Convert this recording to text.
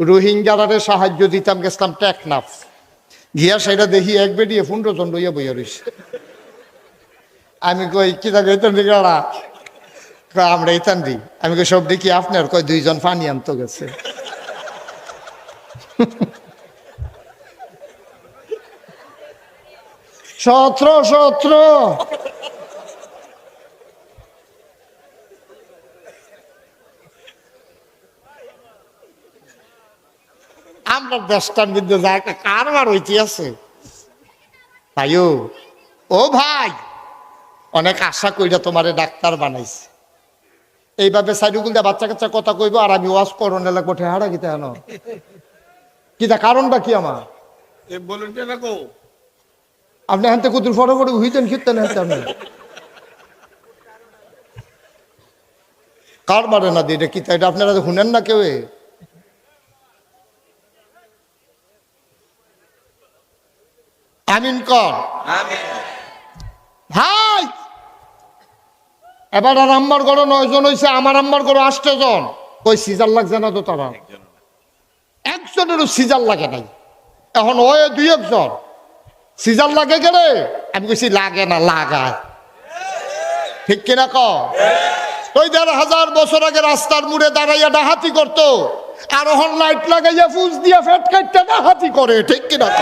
রোহিঙ্গারে সাহায্য দিতাম, গেছিলাম টেকনাফ। গিয়া সেটা দেখি এক বেডিয়ে 15 জন লইয়া বইয়া রইছে। আমি কই কি থাকে দিকারা আমরা ইতান দিই। আমি কই সব দেখি আপনার, কয় 2 জন পানি আনতে গেছে। সত্র আমরা দেশটার মধ্যে যা একটা কারবার হইতে আছে ভাইও। ও ভাই, অনেক আশা কইরা তোমারে ডাক্তার বানাইছে, এইভাবে সাইডুকুল দিয়ে বাচ্চা কাচ্চা কথা কইব আর আমি ওয়াজ করোনা লাগবো ঠেহারা গীতা হেন কিতা কারণটা কি আমার আপনি হাতে কুতুর ফটো ফটো হইতেন খিতেন আপনি কার মারে না দিয়ে কিতা এটা আপনারা শুনেন না কেউ? আমিন কর ভাই। এবার আর আম্মার ঘরে 9 জন হয়েছে, আমার আম্মার ঘরে 8 জন। কই সিজার লাগছে না তো? তারা একজনেরও সিজার লাগে নাই। এখন ওই 2-1 জন সিজার লাগে গেলে আমি কইছি লাগে না, লাগায়। ঠিক কিনা ক? ওই 1500 বছর আগে রাস্তার মুড়ে দাঁড়াইয়া ডাহাতি করতো, আর এখন লাইট লাগাইয়া ফুস দিয়া ফেট কাটতে ডাহাতি করে। ঠিক কিনা ক?